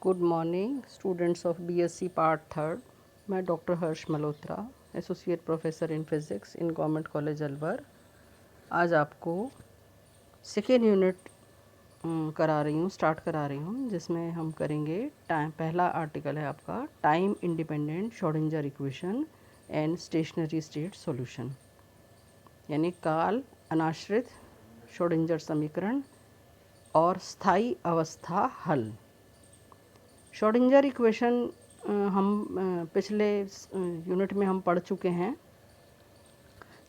Good morning students of BSc part third. मैं doctor Harsh Malhotra, associate professor in physics in government college Alwar. आज आपको second unit start करा रही हूँ, जिसमें हम करेंगे टाइम। पहला आर्टिकल है आपका time independent Schrodinger equation and stationary state solution, यानी काल अनाश्रित श्रोडिंगर समीकरण और स्थायी अवस्था हल। श्रोडिंगर इक्वेशन हम पिछले यूनिट में हम पढ़ चुके हैं,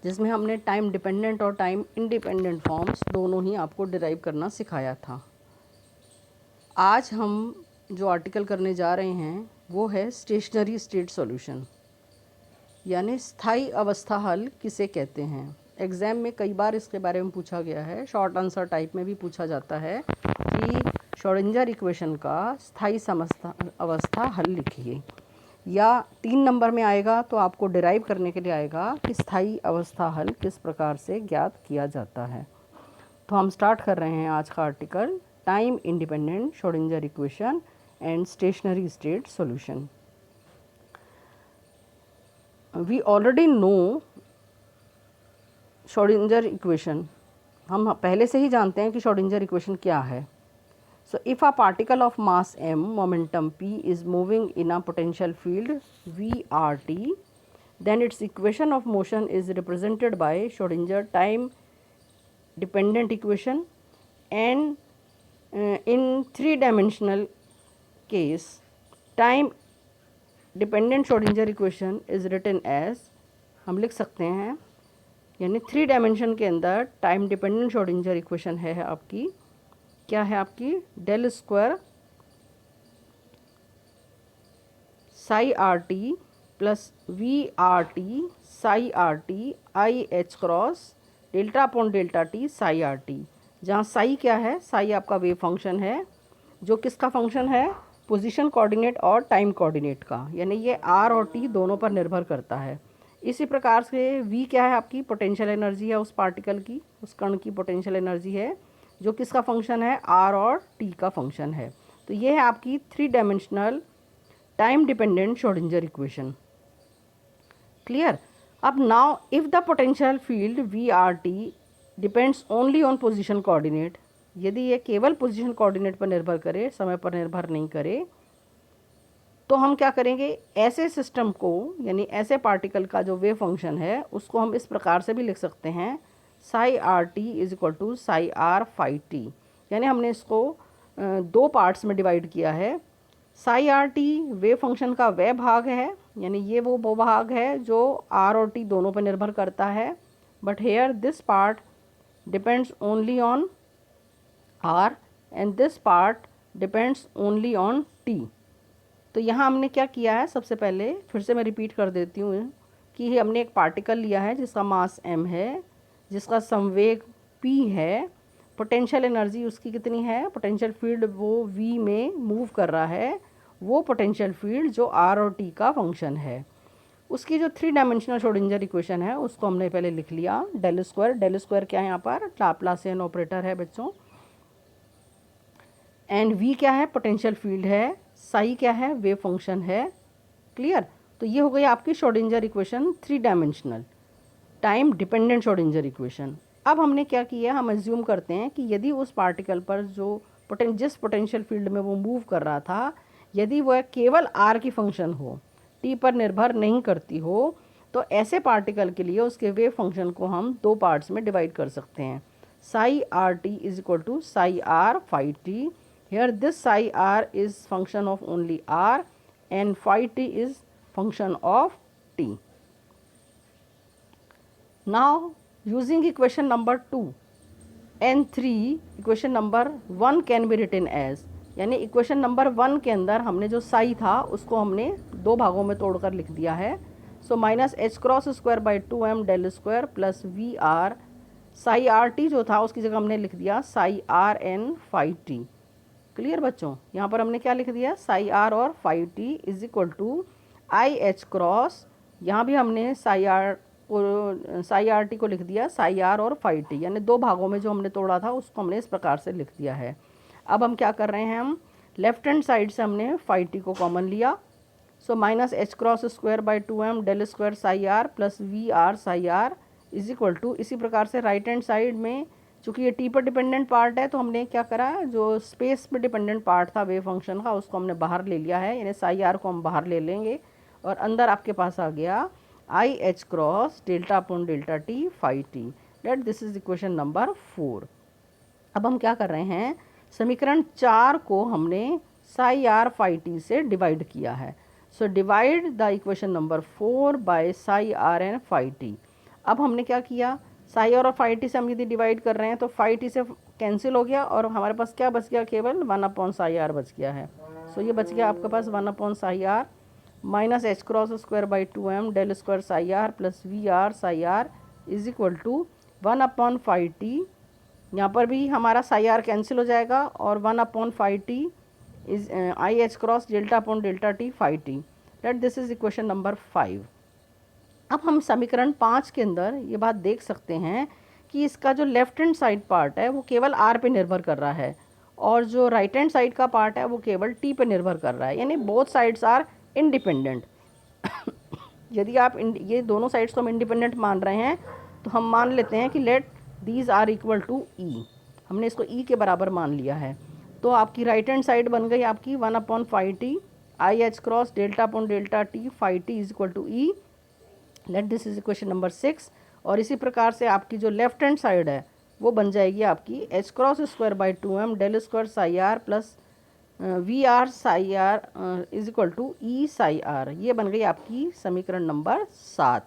जिसमें हमने टाइम डिपेंडेंट और टाइम इंडिपेंडेंट फॉर्म्स दोनों ही आपको डिराइव करना सिखाया था। आज हम जो आर्टिकल करने जा रहे हैं वो है स्टेशनरी स्टेट सॉल्यूशन, यानी स्थायी अवस्था हल किसे कहते हैं। एग्ज़ाम में कई बार इसके बारे में पूछा गया है, शॉर्ट आंसर टाइप में भी पूछा जाता है कि श्रोडिंगर इक्वेशन का स्थायी अवस्था हल लिखिए, या 3 नंबर में आएगा तो आपको डिराइव करने के लिए आएगा कि स्थायी अवस्था हल किस प्रकार से ज्ञात किया जाता है। तो हम स्टार्ट कर रहे हैं आज का article time independent Schrodinger equation and stationary state solution. We already know Schrodinger equation, हम पहले से ही जानते हैं कि श्रोडिंगर इक्वेशन क्या है। So if a particle of mass m, momentum p is moving in a potential field VRT, then its equation of motion is represented by Schrodinger time dependent equation, and in 3-dimensional case time dependent Schrodinger equation is written as, हम लिख सकते हैं, यानी 3 dimension के अंदर time dependent Schrodinger equation है आपकी, क्या है आपकी, del square psi are t plus v are t psi are t i H cross delta upon delta t psi are t, जहाँ साई क्या है, साई आपका वेव फंक्शन है जो किसका फंक्शन है, पोजीशन कोऑर्डिनेट और टाइम कोऑर्डिनेट का, यानी ये आर और टी दोनों पर निर्भर करता है। इसी प्रकार से वी क्या है, आपकी पोटेंशियल एनर्जी है उस पार्टिकल की, उस कण की पोटेंशियल एनर्जी है जो किसका फंक्शन है, आर और टी का फंक्शन है। तो ये है आपकी 3 dimensional time dependent Schrodinger equation. Clear. अब now if the potential field V are T depends only on position coordinate, यदि ये केवल पोजीशन कोऑर्डिनेट पर निर्भर करे, समय पर निर्भर नहीं करे, तो हम क्या करेंगे, ऐसे सिस्टम को, यानी ऐसे पार्टिकल का जो वेव फंक्शन है उसको हम इस प्रकार से भी लिख सकते हैं, psi R T is equal to psi r phi t, यानी हमने इसको 2 पार्ट्स में डिवाइड किया है। Psi are t wave function का वह भाग है, यानी ये वो भाग है जो आर और टी दोनों पर निर्भर करता है, but here this part depends only on r and this part depends only on t. तो यहाँ हमने क्या किया है, सबसे पहले फिर से मैं रिपीट कर देती हूँ कि हमने एक पार्टिकल लिया है जिसका मास m है, जिसका संवेग p है, पोटेंशियल एनर्जी उसकी कितनी है, पोटेंशियल फील्ड वो v में मूव कर रहा है, वो पोटेंशियल फील्ड जो r और t का फंक्शन है। उसकी जो 3 डायमेंशनल श्रोडिंगर इक्वेशन है उसको हमने पहले लिख लिया, डेल स्क्वायर क्या है, यहाँ पर लाप्लासियन ऑपरेटर है बच्चों, एंड v क्या है, पोटेंशियल फील्ड है, साई क्या है, वेव फंक्शन है। क्लियर। तो ये हो गई आपकी Schrodinger equation 3 dimensional time dependent Schrodinger equation. अब हमने क्या किया, हम एज्यूम करते हैं कि यदि उस पार्टिकल पर जो जिस पोटेंशियल फील्ड में वो मूव कर रहा था, यदि वह केवल आर की फंक्शन हो, टी पर निर्भर नहीं करती हो, तो ऐसे पार्टिकल के लिए उसके वेव फंक्शन को हम 2 पार्ट्स में डिवाइड कर सकते हैं। Psi R T is equal to psi r phi t, here this psi r is function of only r and phi t is function of t. Now using equation number 2 and 3, equation number 1 can be written as, यानी equation number 1 के अंदर हमने जो साई था उसको हमने 2 भागों में तोड़कर लिख दिया है। So minus h cross square by 2m del square plus v r, psi are t जो था उसकी जगह हमने लिख दिया psi r and phi t. Clear बच्चों, यहाँ पर हमने क्या लिख दिया, साई आर और phi T is equal to i H cross, यहाँ भी हमने साई आर टी को लिख दिया साई आर और फाई टी, यानी 2 भागों में जो हमने तोड़ा था उसको हमने इस प्रकार से लिख दिया है। अब हम क्या कर रहे हैं, हम लेफ्ट हैंड साइड से हमने फाई टी को कॉमन लिया, so minus h cross square by 2m del square psi r plus v r psi r is equal to, इसी प्रकार से राइट हैंड साइड में चूँकि ये टी पर डिपेंडेंट पार्ट है तो हमने क्या करा, जो स्पेस पर डिपेंडेंट पार्ट था वेव फंक्शन का उसको हमने बाहर ले लिया है, यानी साई आर को हम बाहर ले लेंगे और अंदर आपके पास आ गया i H cross delta upon delta t phi t. That this is equation number 4। अब हम क्या कर रहे हैं, समीकरण 4 को हमने साई आर फाई टी से डिवाइड किया है। So divide the equation number 4 by psi r and phi t. अब हमने क्या किया, साई आर और फाई टी से हम यदि डिवाइड कर रहे हैं तो फाई टी से कैंसिल हो गया और हमारे पास क्या बच गया, केवल 1 अपॉन साई आर बच गया है। सो ये बच गया आपके पास 1 upon psi r minus h cross square by 2m del square psi r plus v r psi r is equal to 1 upon phi t. यहाँ पर भी हमारा साई आर कैंसिल हो जाएगा और 1 upon phi T is i H cross delta upon delta t phi t. That this is equation number 5। अब हम समीकरण 5 के अंदर ये बात देख सकते हैं कि इसका जो लेफ्ट हैंड साइड पार्ट है वो केवल आर पे निर्भर कर रहा है और जो राइट हैंड साइड का पार्ट है वो केवल टी पे निर्भर कर रहा है, यानी बोथ साइड्स आर इंडिपेंडेंट। यदि आप ये दोनों साइड्स को हम इंडिपेंडेंट मान रहे हैं तो हम मान लेते हैं कि let these are equal to E, हमने इसको ई के बराबर मान लिया है। तो आपकी राइट हैंड साइड बन गई आपकी 1 upon phi t i H cross delta upon delta t phi T is equal to e. Let this is equation number 6। और इसी प्रकार से आपकी जो लेफ्ट हैंड साइड है वो बन जाएगी आपकी h cross square by 2m del square psi r plus v r psi r is equal to E psi r. ये बन गई आपकी समीकरण नंबर 7।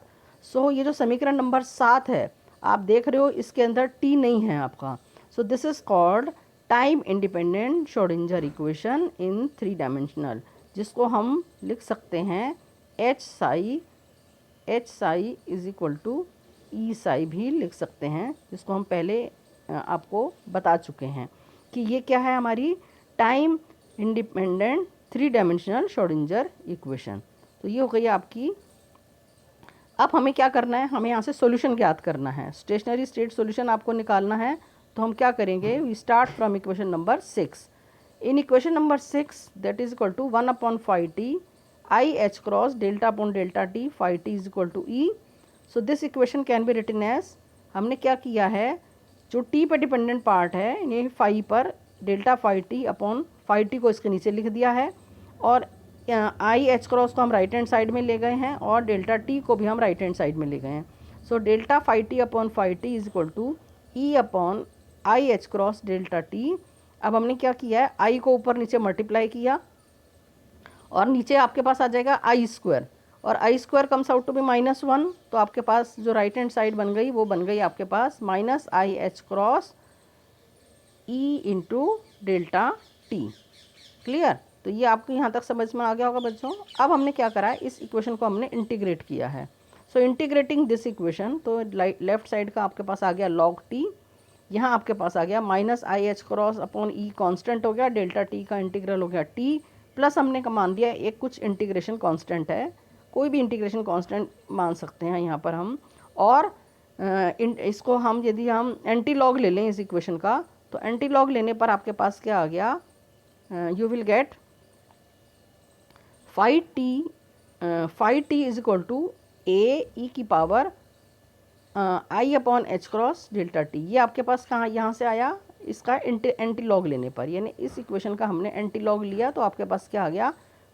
सो ये जो समीकरण नंबर 7 है आप देख रहे हो इसके अंदर टी नहीं है आपका। So this is called time independent Schrodinger equation in 3 dimensional, जिसको हम लिख सकते हैं H psi is equal to E psi भी लिख सकते हैं, जिसको हम पहले आपको बता चुके हैं कि ये क्या है, हमारी time independent 3 dimensional Schrodinger equation. तो ये हो गई आपकी। अब हमें क्या करना है, हमें यहाँ से सॉल्यूशन ज्ञात करना है, स्टेशनरी स्टेट सॉल्यूशन आपको निकालना है। तो हम क्या करेंगे, we start from equation number 6। In equation number 6 that is equal to 1 upon phi t i H cross delta upon delta t phi T is equal to e. So this equation can be written as, हमने क्या किया है, जो T पर dependent part है ये phi पर delta phi t upon phi t को इसके नीचे लिख दिया है और आई एच क्रॉस को हम राइट हैंड साइड में ले गए हैं और डेल्टा टी को भी हम राइट हैंड साइड में ले गए हैं। So delta phi t upon phi T is equal to e upon i H cross delta t. अब हमने क्या किया है, आई को ऊपर नीचे मल्टीप्लाई किया और नीचे आपके पास आ जाएगा आई स्क्वायर और I square comes out to be -1। तो आपके पास जो राइट हैंड साइड बन गई वो बन गई आपके पास minus I H cross E into delta T. Clear? तो ये आपको यहाँ तक समझ में आ गया होगा बच्चों। अब हमने क्या करा है, इस इक्वेशन को हमने इंटीग्रेट किया है। सो इंटीग्रेटिंग दिस इक्वेशन, तो लेफ्ट साइड का आपके पास आ गया लॉग टी, यहाँ आपके पास आ गया minus I H cross upon E constant हो गया, डेल्टा टी का इंटीग्रल हो गया टी, प्लस हमने मान दिया एक कुछ इंटीग्रेशन कांस्टेंट है, कोई भी इंटीग्रेशन कांस्टेंट मान सकते हैं यहाँ पर हम। और इसको हम यदि हम एंटी लॉग ले लें इस इक्वेशन का, तो एंटी लॉग लेने पर आपके पास क्या आ गया, you will get phi T is equal to A E की power I upon H cross delta T. ये आपके पास कहाँ यहाँ से आया, इसका एंटी लॉग लेने पर, यानी इस इक्वेशन का हमने एंटी लॉग लिया तो आपके पास क्या आ गया,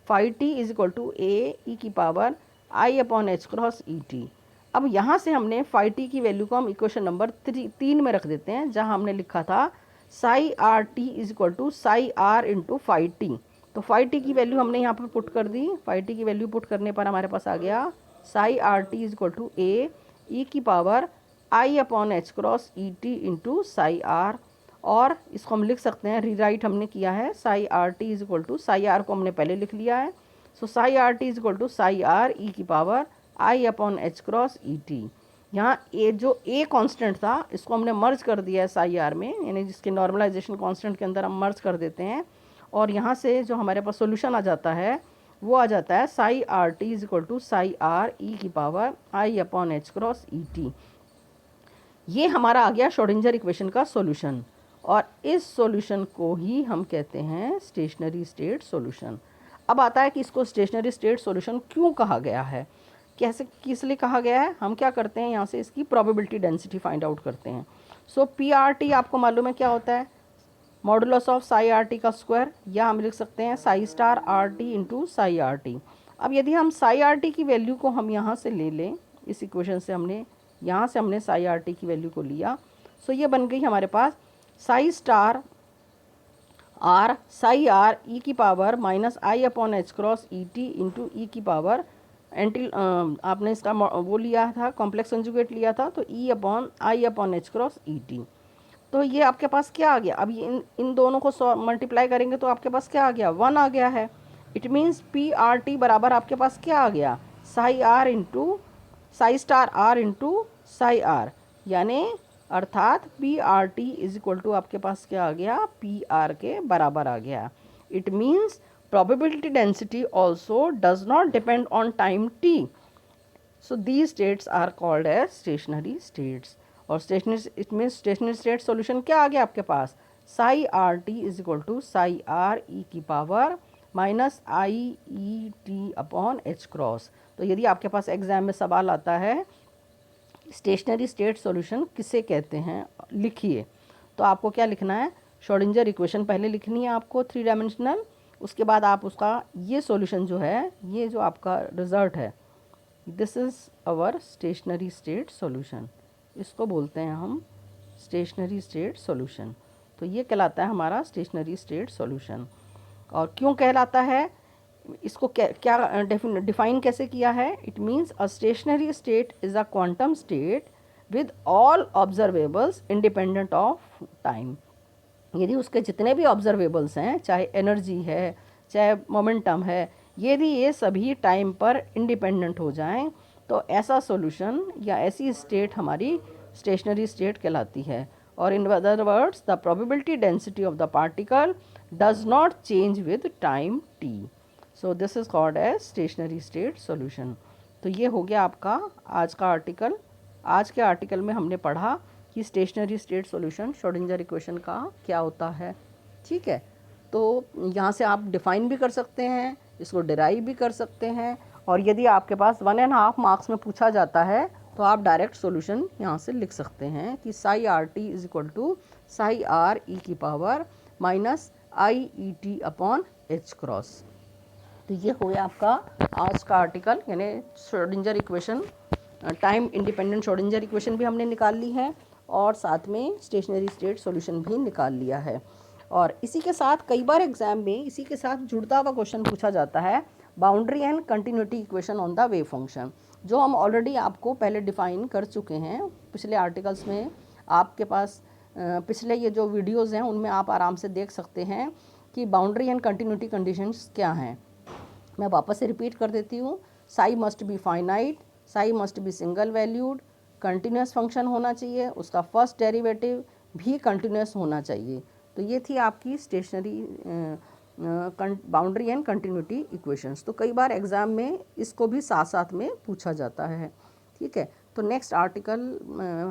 phi T is equal to A E की power I upon H cross E T. अब यहाँ से हमने फाई टी की वैल्यू को हम इक्वेशन नंबर 3 में रख देते हैं, जहाँ हमने लिखा था psi R T is equal to psi R into phi T. तो फाई टी की वैल्यू हमने यहाँ पर पुट कर दी, फाई टी की वैल्यू पुट करने पर हमारे पास आ गया psi R T is equal to A E की power I upon H cross E T into psi are. और इसको हम लिख सकते हैं, रीराइट हमने किया है, psi R T is equal to, psi R को हमने पहले लिख लिया है, so psi R T is equal to psi R E की power I upon H cross E T. यहाँ ए जो ए कांस्टेंट था इसको हमने मर्ज कर दिया है साई आर में, यानी जिसके नॉर्मलाइजेशन कांस्टेंट के अंदर हम मर्ज कर देते हैं और यहाँ से जो हमारे पास सॉल्यूशन आ जाता है वो आ जाता है psi R T is equal to psi R E की power I upon H cross E T. ये हमारा आ गया श्रोडिंगर इक्वेशन का सॉल्यूशन। और इस सॉल्यूशन को ही हम कहते हैं स्टेशनरी स्टेट सॉल्यूशन। अब आता है कि इसको स्टेशनरी स्टेट सॉल्यूशन क्यों कहा गया है, कैसे, किस लिए कहा गया है। हम क्या करते हैं, यहाँ से इसकी प्रोबेबिलिटी डेंसिटी फाइंड आउट करते हैं। सो PRT आपको मालूम है क्या होता है, मॉडुलस ऑफ साई RT का स्क्वायर, या हम लिख सकते हैं Sai star RT into Sai RT। अब यदि हम साई RT की वैल्यू को हम यहाँ से ले लें, इस इक्वेशन से हमने साई RT की वैल्यू को लिया, सो ये बन गई हमारे पास psi star R psi R e की power minus I upon H cross ET into E की पावर एंटी, आपने इसका वो लिया था, कॉम्प्लेक्स कंजुगेट लिया था, तो E upon I upon H cross ET। तो ये आपके पास क्या आ गया, अब इन दोनों को मल्टीप्लाई करेंगे तो आपके पास क्या आ गया, 1 आ गया है। इट मीन्स PRT बराबर आपके पास क्या आ गया, Sai R into Sai star R into Sai R, यानी अर्थात PRT इज इक्वल टू आपके पास क्या आ गया, PR के बराबर आ गया। It means probability density also does not depend on time t. So these states are called as stationary states. और stationary, it means stationary state solution क्या आ गया आपके पास, psi RT is equal to psi R e की power minus IET upon H cross. तो यदि आपके पास एग्जाम में सवाल आता है स्टेशनरी स्टेट सॉल्यूशन किसे कहते हैं, लिखिए, तो आपको क्या लिखना है, श्रोडिंगर इक्वेशन पहले लिखनी है आपको 3 डायमेंशनल, उसके बाद आप उसका ये सॉल्यूशन जो है, ये जो आपका रिजल्ट है, this is our stationary state solution, इसको बोलते हैं हम स्टेशनरी स्टेट सॉल्यूशन। तो ये कहलाता है हमारा स्टेशनरी स्टेट सॉल्यूशन। और क्यों कहलाता है, इसको क्या डिफाइन कैसे किया है, it means a stationery state is a quantum state with all observables independent of time. यदि उसके जितने भी ऑब्जर्वेबल्स हैं, चाहे एनर्जी है, चाहे मोमेंटम है, यदि ये सभी टाइम पर इंडिपेंडेंट हो जाएं, तो ऐसा सॉल्यूशन या ऐसी स्टेट हमारी स्टेशनरी स्टेट कहलाती है। और in other words the probability density of the particle does not change with time t। So this is called as stationary state solution. तो ये हो गया आपका आज का आर्टिकल। आज के आर्टिकल में हमने पढ़ा कि stationery state solution Schrodinger equation का क्या होता है। ठीक है, तो यहाँ से आप डिफ़ाइन भी कर सकते हैं, इसको डिराइव भी कर सकते हैं, और यदि आपके पास 1.5 मार्क्स में पूछा जाता है तो आप डायरेक्ट सॉल्यूशन यहाँ से लिख सकते हैं कि psi RT is equal to psi R e की power minus IET upon H cross. तो ये हो गया आपका आज का आर्टिकल, यानी Schrodinger equation, time independent Schrodinger equation भी हमने निकाल ली है, और साथ में स्टेशनरी स्टेट सॉल्यूशन भी निकाल लिया है। और इसी के साथ कई बार एग्जाम में इसी के साथ जुड़ता हुआ क्वेश्चन पूछा जाता है, boundary and continuity equation on the wave function, जो हम ऑलरेडी आपको पहले डिफाइन कर चुके हैं पिछले आर्टिकल्स में। आपके पास पिछले ये जो वीडियोज़ हैं उनमें आप आराम से देख सकते हैं कि बाउंड्री एंड कंटिन्यूटी कंडीशंस क्या हैं। मैं वापस से रिपीट कर देती हूँ, Sai must be finite, Sai must be single valued, continuous function होना चाहिए, उसका फर्स्ट डेरिवेटिव भी कंटिन्यूस होना चाहिए। तो ये थी आपकी stationary boundary and continuity equations. तो कई बार एग्ज़ाम में इसको भी साथ साथ में पूछा जाता है। ठीक है, तो नेक्स्ट आर्टिकल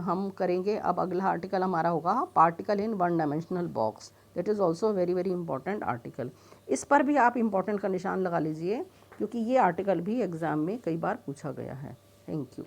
हम करेंगे, अब अगला आर्टिकल हमारा होगा particle in 1 dimensional box. That is also very very important article. इस पर भी आप इम्पॉर्टेंट का निशान लगा लीजिए, क्योंकि ये आर्टिकल भी एग्ज़ाम में कई बार पूछा गया है। Thank you.